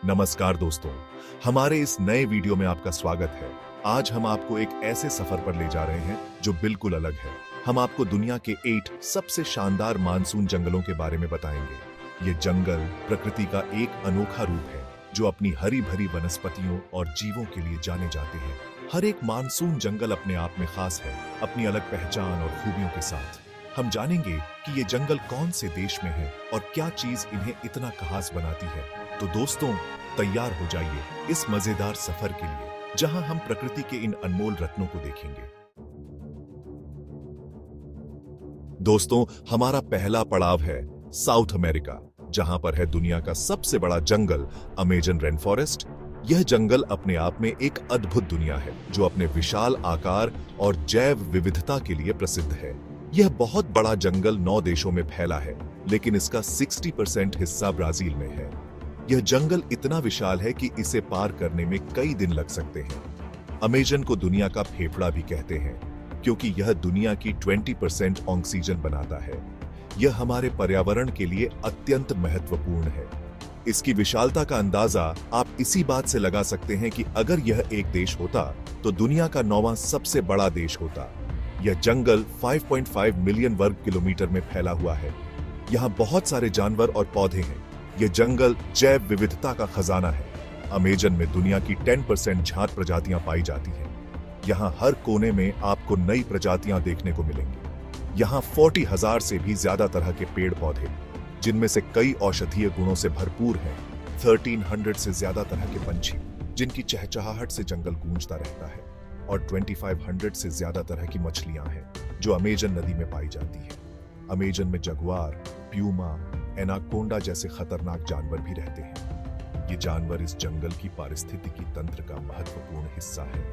नमस्कार दोस्तों, हमारे इस नए वीडियो में आपका स्वागत है। आज हम आपको एक ऐसे सफर पर ले जा रहे हैं जो बिल्कुल अलग है। हम आपको दुनिया के 8 सबसे शानदार मानसून जंगलों के बारे में बताएंगे। ये जंगल प्रकृति का एक अनोखा रूप है जो अपनी हरी भरी वनस्पतियों और जीवों के लिए जाने जाते हैं। हर एक मानसून जंगल अपने आप में खास है, अपनी अलग पहचान और खूबियों के साथ। हम जानेंगे कि ये जंगल कौन से देश में है और क्या चीज इन्हें इतना खास बनाती है। तो दोस्तों, तैयार हो जाइए इस मजेदार सफर के लिए जहां हम प्रकृति के इन अनमोल रत्नों को देखेंगे। दोस्तों, हमारा पहला पड़ाव है साउथ अमेरिका, जहां पर है दुनिया का सबसे बड़ा जंगल अमेजन रेन फॉरेस्ट। यह जंगल अपने आप में एक अद्भुत दुनिया है जो अपने विशाल आकार और जैव विविधता के लिए प्रसिद्ध है। यह बहुत बड़ा जंगल 9 देशों में फैला है, लेकिन इसका 60% हिस्सा ब्राजील में है। यह जंगल इतना विशाल है कि इसे पार करने में कई दिन लग सकते हैं। अमेजन को दुनिया का फेफड़ा भी कहते हैं, क्योंकि यह दुनिया की 20% ऑक्सीजन बनाता है। यह हमारे पर्यावरण के लिए अत्यंत महत्वपूर्ण है। इसकी विशालता का अंदाजा आप इसी बात से लगा सकते हैं कि अगर यह एक देश होता तो दुनिया का 9वां सबसे बड़ा देश होता। यह जंगल 5.5 मिलियन वर्ग किलोमीटर में फैला हुआ है। यहाँ बहुत सारे जानवर और पौधे हैं। यह जंगल जैव विविधता का खजाना है। अमेजन में दुनिया की 10% झाड़ प्रजातियां पाई जाती हैं। यहाँ हर कोने में आपको नई प्रजातियां देखने को मिलेंगी। यहाँ 40,000 से भी ज्यादा तरह के पेड़ पौधे, जिनमें से कई औषधीय गुणों से भरपूर हैं। 1300 से ज्यादा तरह के पंछी, जिनकी चहचहाहट से जंगल गूंजता रहता है, और 2500 से ज्यादा तरह की मछलियां हैं जो अमेजन नदी में पाई जाती हैं। अमेजन में जगुआर, प्यूमा, एनाकोंडा जैसे खतरनाक जानवर भी रहते हैं। ये जानवर इस जंगल की पारिस्थितिकी तंत्र का महत्वपूर्ण हिस्सा है।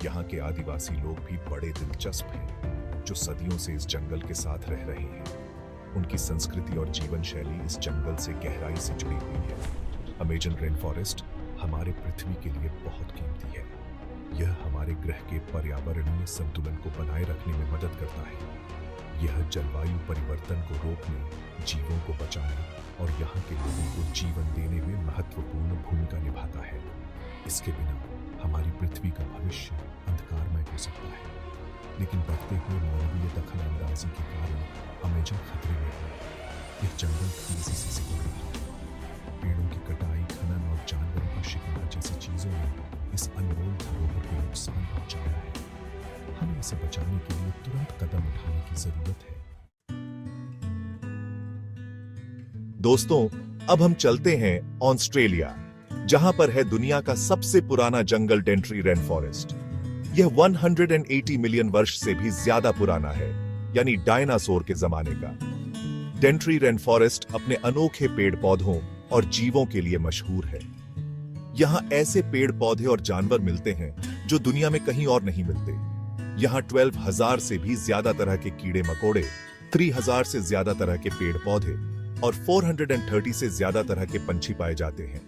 यहाँ के आदिवासी लोग भी बड़े दिलचस्प हैं, जो सदियों से इस जंगल के साथ रह रहे हैं। उनकी संस्कृति और जीवन शैली इस जंगल से गहराई से जुड़ी हुई है। अमेजन रेन फॉरेस्ट हमारे पृथ्वी के लिए बहुत कीमती है। यह हमारे ग्रह के पर्यावरणीय संतुलन को बनाए रखने में मदद करता है। यह जलवायु परिवर्तन को रोकने, जीवों को बचाने और यहाँ के लोगों को जीवन देने में महत्वपूर्ण भूमिका निभाता है। इसके बिना हमारी पृथ्वी का भविष्य अंधकारमय हो सकता है। लेकिन बढ़ते हुए मानवीय दखलअंदाजी के कारण अमेजन खतरे में है। यह जंगल तेजी से सिकुड़ रहा है। पेड़ों की कटाई, खनन और जानवरों का शिकार जैसी चीजों ने इस अनमोल धरोहर को नुकसान पहुंचाया है। हमें इसे बचाने के लिए तुरंत कदम उठाने की जरूरत है। दोस्तों, अब हम चलते हैं ऑस्ट्रेलिया, जहां पर है दुनिया का सबसे पुराना जंगल डेंट्री रेन फॉरेस्ट। यह 180 मिलियन वर्ष से भी ज्यादा पुराना है, यानी डायनासोर के जमाने का। डेंट्री रेन फॉरेस्ट अपने अनोखे पेड़ पौधों और जीवों के लिए मशहूर है। यहाँ ऐसे पेड़ पौधे और जानवर मिलते हैं जो दुनिया में कहीं और नहीं मिलते। यहाँ 12,000 से भी ज्यादा तरह के कीड़े मकोड़े, 3,000 से ज्यादा तरह के पेड़ पौधे और 430 से ज्यादा तरह के पंछी पाए जाते हैं।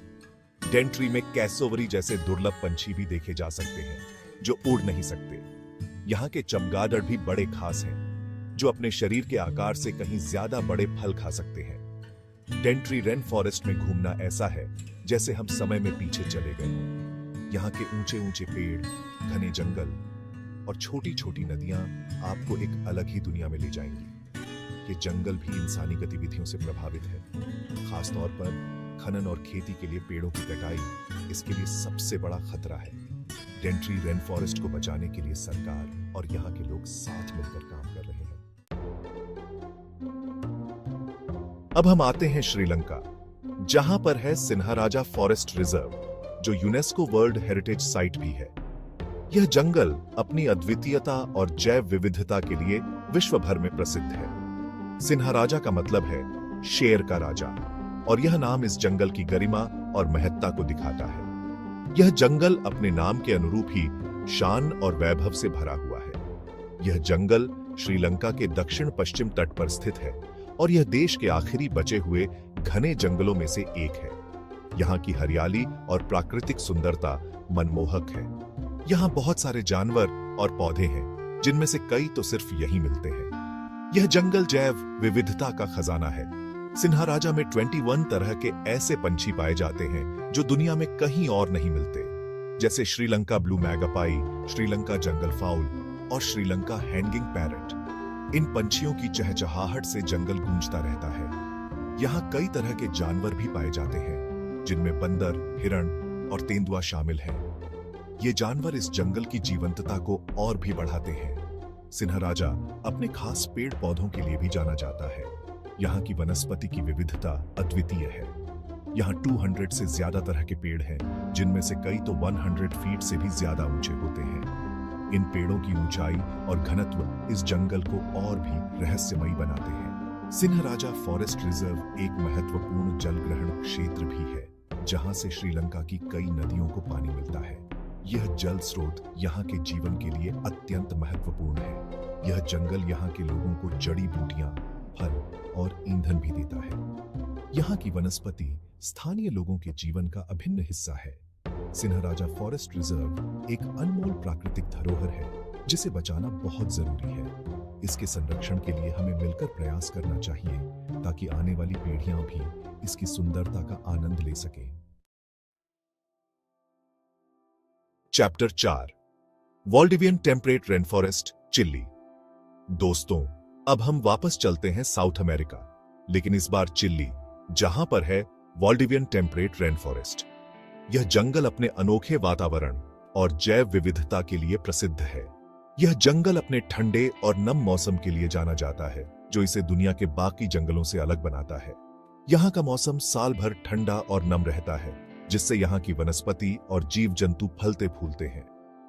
डेंट्री में कैसोवरी जैसे दुर्लभ पंछी भी देखे जा सकते हैं जो उड़ नहीं सकते। यहाँ के चमगादड़ भी बड़े खास हैं, जो अपने शरीर के आकार से कहीं ज्यादा बड़े फल खा सकते हैं। डेंट्री रेन फॉरेस्ट में घूमना ऐसा है जैसे हम समय में पीछे चले गए। यहाँ के ऊंचे ऊंचे पेड़, घने जंगल और छोटी छोटी नदियां आपको एक अलग ही दुनिया में ले जाएंगी। ये जंगल भी इंसानी गतिविधियों से प्रभावित है। खासतौर पर खनन और खेती के लिए पेड़ों की कटाई इसके लिए सबसे बड़ा खतरा है। डेंट्री रेन फॉरेस्ट को बचाने के लिए सरकार और यहाँ के लोग साथ मिलकर काम कर रहे हैं। अब हम आते हैं श्रीलंका, जहां पर है सिन्हाराजा फॉरेस्ट रिजर्व, जो यूनेस्को वर्ल्ड हेरिटेज साइट भी है। यह जंगल अपनी अद्वितीयता और जैव विविधता के लिए विश्व भर में प्रसिद्ध है। सिन्हाराजा का मतलब है शेर का राजा, और यह नाम इस जंगल की गरिमा और महत्ता को दिखाता है। यह जंगल अपने नाम के अनुरूप ही शान और वैभव से भरा हुआ है। यह जंगल श्रीलंका के दक्षिण पश्चिम तट पर स्थित है और यह देश के आखिरी बचे हुए घने जंगलों में से एक है। यहाँ की हरियाली और प्राकृतिक सुंदरता मनमोहक है। यहाँ बहुत सारे जानवर और पौधे हैं, जिनमें से कई तो सिर्फ यहीं मिलते हैं। यह जंगल जैव विविधता का खजाना है। सिन्हाराजा में 21 तरह के ऐसे पंछी पाए जाते हैं जो दुनिया में कहीं और नहीं मिलते, जैसे Sri Lanka blue magpie, Sri Lanka jungle fowl और श्रीलंका हैंगिंग पैरट। इन पंछियों की चहचहाहट से जंगल गूंजता रहता है। यहाँ कई तरह के जानवर भी पाए जाते हैं, जिनमें बंदर, हिरण और तेंदुआ शामिल हैं। ये जानवर इस जंगल की जीवंतता को और भी बढ़ाते हैं। सिन्हाराजा अपने खास पेड़ पौधों के लिए भी जाना जाता है। यहाँ की वनस्पति की विविधता अद्वितीय है। यहाँ 200 से ज्यादा तरह के पेड़ हैं, जिनमें से कई तो 100 फीट से भी ज्यादा ऊंचे होते हैं। इन पेड़ों की ऊंचाई और घनत्व इस जंगल को और भी रहस्यमयी बनाते हैं। सिन्हाराजा फॉरेस्ट रिजर्व एक महत्वपूर्ण जलग्रहण क्षेत्र भी है, जहां से श्रीलंका की कई नदियों को पानी मिलता है। यह जल स्रोत यहाँ के जीवन के लिए अत्यंत महत्वपूर्ण है। यह जंगल यहाँ के लोगों को जड़ी बूटियां, फल और ईंधन भी देता है। यहाँ की वनस्पति स्थानीय लोगों के जीवन का अभिन्न हिस्सा है। सिन्हाराजा फॉरेस्ट रिजर्व एक अनमोल प्राकृतिक धरोहर है, जिसे बचाना बहुत जरूरी है। इसके संरक्षण के लिए हमें मिलकर प्रयास करना चाहिए, ताकि आने वाली पीढ़ियां भी इसकी सुंदरता का आनंद ले सकें। Chapter 4 Valdivian temperate rain forest, Chile. दोस्तों, अब हम वापस चलते हैं साउथ अमेरिका, लेकिन इस बार चिली, जहां पर है वाल्डिवियन टेम्परेट रेन फॉरेस्ट। यह जंगल अपने अनोखे वातावरण और जैव विविधता के लिए प्रसिद्ध है। यह जंगल अपने ठंडे और नम मौसम के लिए जाना जाता है, जो इसे दुनिया के बाकी जंगलों से अलग बनाता है। यहाँ का मौसम साल भर ठंडा और नम रहता है, जिससे यहाँ की वनस्पति और जीव जंतु फलते फूलते हैं।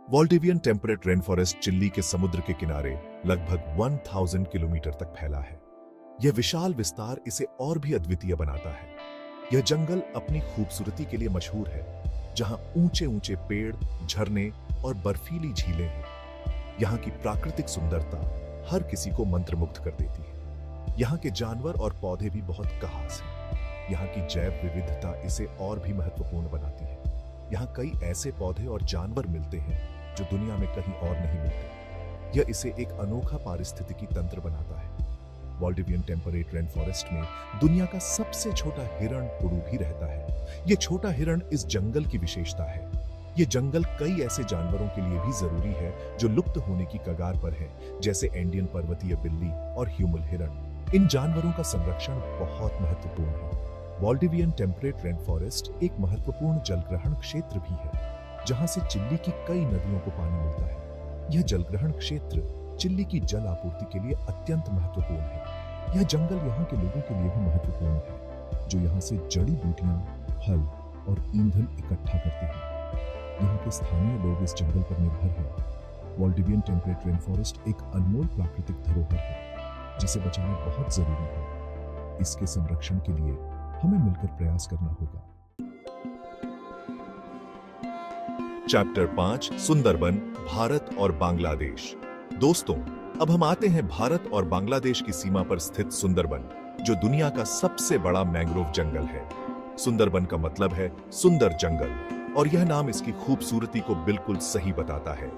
वाल्डिवियन टेम्परेट रेन फॉरेस्ट चिली के समुद्र के किनारे लगभग 1000 किलोमीटर तक फैला है। यह विशाल विस्तार इसे और भी अद्वितीय बनाता है। यह जंगल अपनी खूबसूरती के लिए मशहूर है, जहां ऊंचे ऊंचे पेड़, झरने और बर्फीली झीलें हैं। यहाँ की प्राकृतिक सुंदरता हर किसी को मंत्रमुग्ध कर देती है। यहाँ के जानवर और पौधे भी बहुत खास हैं। यहाँ की जैव विविधता इसे और भी महत्वपूर्ण बनाती है। यहाँ कई ऐसे पौधे और जानवर मिलते हैं जो दुनिया में कहीं और नहीं मिलते। यह इसे एक अनोखा पारिस्थितिकी तंत्र बनाता है। वाल्डिवियन टेम्परेट रेन फॉरेस्ट में दुनिया का सबसे छोटा हिरण पुड़ू भी रहता है। यह छोटा हिरण इस जंगल की विशेषता है। यह जंगल कई ऐसे जानवरों के लिए भी जरूरी है जो लुप्त होने की कगार पर हैं, जैसे इंडियन पर्वतीय बिल्ली और ह्यूमल हिरण। इन जानवरों का संरक्षण बहुत महत्वपूर्ण है। वाल्डिवियन टेम्परेट रेन फॉरेस्ट एक महत्वपूर्ण जलग्रहण क्षेत्र भी है, जहां से चिली की कई नदियों को पानी मिलता है। यह जलग्रहण क्षेत्र चिली की जल आपूर्ति के लिए अत्यंत महत्वपूर्ण है। यह जंगल यहाँ के लोगों के लिए भी महत्वपूर्ण है, जो यहाँ से जड़ी बूटियां, फल और ईंधन इकट्ठा करते हैं। यहाँ के स्थानीय लोग इस जंगल पर निर्भर हैं। वाल्डिवियन टेम्परेट रेन फॉरेस्ट एक अनमोल प्राकृतिक धरोहर है, जिसे बचाना बहुत जरूरी है। इसके संरक्षण के लिए हमें मिलकर प्रयास करना होगा। चैप्टर 5 सुंदरबन, भारत और बांग्लादेश। दोस्तों, अब हम आते हैं भारत और बांग्लादेश की सीमा पर स्थित सुंदरबन, जो दुनिया का सबसे बड़ा मैंग्रोव जंगल है। सुंदरबन का मतलब है सुंदर जंगल, और यह नाम इसकी खूबसूरती को बिल्कुल सही बताता है।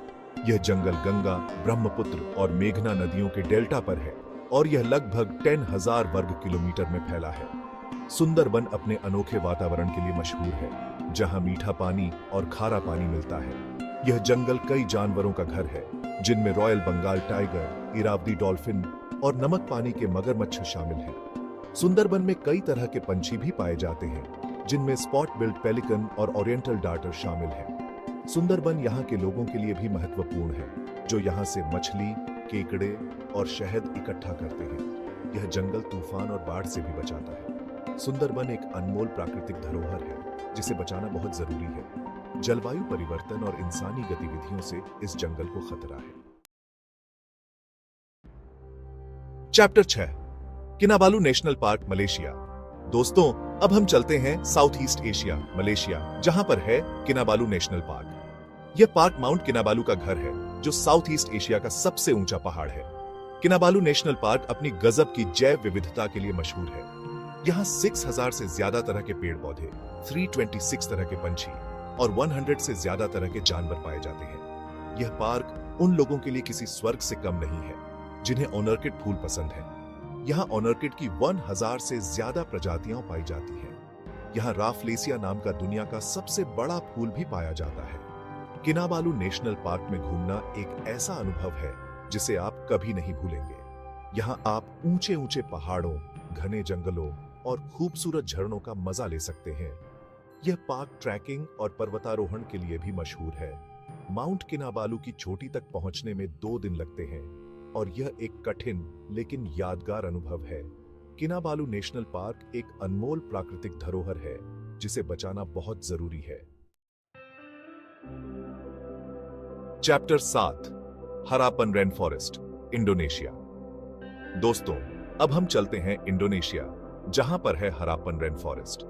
यह जंगल गंगा, ब्रह्मपुत्र और मेघना नदियों के डेल्टा पर है, और यह लगभग 10,000 वर्ग किलोमीटर में फैला है। सुंदरबन अपने अनोखे वातावरण के लिए मशहूर है, जहां मीठा पानी और खारा पानी मिलता है। यह जंगल कई जानवरों का घर है, जिनमें royal Bengal tiger, Irrawaddy dolphin और नमक पानी के मगरमच्छ शामिल हैं। सुंदरबन में कई तरह के पंछी भी पाए जाते हैं, जिनमें स्पॉट बिल्ड पेलिकन और ओरिएंटल डार्टर शामिल हैं। सुंदरबन यहाँ के लोगों के लिए भी महत्वपूर्ण है, जो यहाँ से मछली, केकड़े और शहद इकट्ठा करते हैं। यह जंगल तूफान और बाढ़ से भी बचाता है। सुंदरबन एक अनमोल प्राकृतिक धरोहर है, जिसे बचाना बहुत जरूरी है। जलवायु परिवर्तन और इंसानी गतिविधियों से इस जंगल को खतरा है। Chapter 6 Kinabalu national park, Malaysia. दोस्तों, अब हम चलते हैं साउथ ईस्ट एशिया, मलेशिया, जहां पर है किनाबालू नेशनल पार्क। यह पार्क माउंट किनाबालू का घर है, जो साउथ ईस्ट एशिया का सबसे ऊंचा पहाड़ है। किनाबालू नेशनल पार्क अपनी गजब की जैव विविधता के लिए मशहूर है। यहाँ 6000 से ज्यादा तरह के पेड़ पौधे, 326 तरह के पंछी और 100 से ज्यादा तरह के जानवर पाए जाते हैं। यह पार्क उन लोगों के लिए किसी स्वर्ग से कम नहीं है, जिन्हें ऑर्किड फूल पसंद है। यहाँ ऑर्किड की 1000 से ज्यादा प्रजातियां पाई जाती हैं। यहाँ राफ्लेसिया नाम का दुनिया का सबसे बड़ा फूल भी पाया जाता है। किनाबालू नेशनल पार्क में घूमना एक ऐसा अनुभव है जिसे आप कभी नहीं भूलेंगे। यहाँ आप ऊंचे ऊंचे पहाड़ों, घने जंगलों और खूबसूरत झरनों का मजा ले सकते हैं। यह पार्क ट्रैकिंग और पर्वतारोहण के लिए भी मशहूर है। माउंट किनाबालू की चोटी तक पहुंचने में 2 दिन लगते हैं और यह एक कठिन लेकिन यादगार अनुभव है। किनाबालू नेशनल पार्क एक अनमोल प्राकृतिक धरोहर है जिसे बचाना बहुत जरूरी है। चैप्टर 7 हरापन रेन फॉरेस्ट, इंडोनेशिया। दोस्तों, अब हम चलते हैं इंडोनेशिया, जहां पर है हरापन रेन फॉरेस्ट।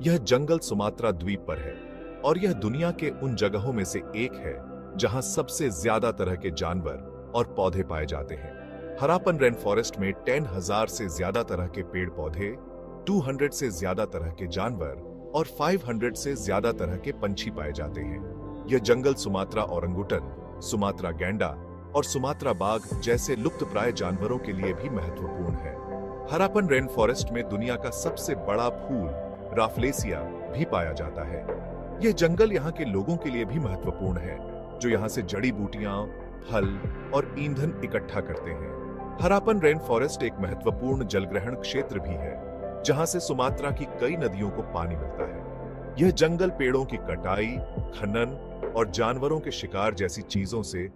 यह जंगल सुमात्रा द्वीप पर है और यह दुनिया के उन जगहों में से एक है जहां सबसे ज्यादा तरह के जानवर और पौधे पाए जाते हैं। हरापन रेन फॉरेस्ट में 10,000 से ज्यादा तरह के पेड़ पौधे, 200 से ज्यादा तरह के जानवर और 500 से ज्यादा तरह के पंछी पाए जाते हैं। यह जंगल सुमात्रा ओरंगुटन, सुमात्रा गैंडा और सुमात्रा बाघ जैसे लुप्तप्राय जानवरों के लिए भी महत्वपूर्ण है। हरापन रेन फॉरेस्ट में दुनिया का सबसे बड़ा फूल राफ्लेसिया भी पाया जाता है। यह जंगल यहाँ के लोगों के लिए भी महत्वपूर्ण है, जो यहाँ से जड़ी बूटियां, फल और ईंधन इकट्ठा करते हैं। हरापन रेन फॉरेस्ट एक महत्वपूर्ण जलग्रहण क्षेत्र भी है, जहां से सुमात्रा की कई नदियों को पानी मिलता है। यह जंगल पेड़ों की कटाई, खनन और जानवरों के शिकार जैसी चीजों से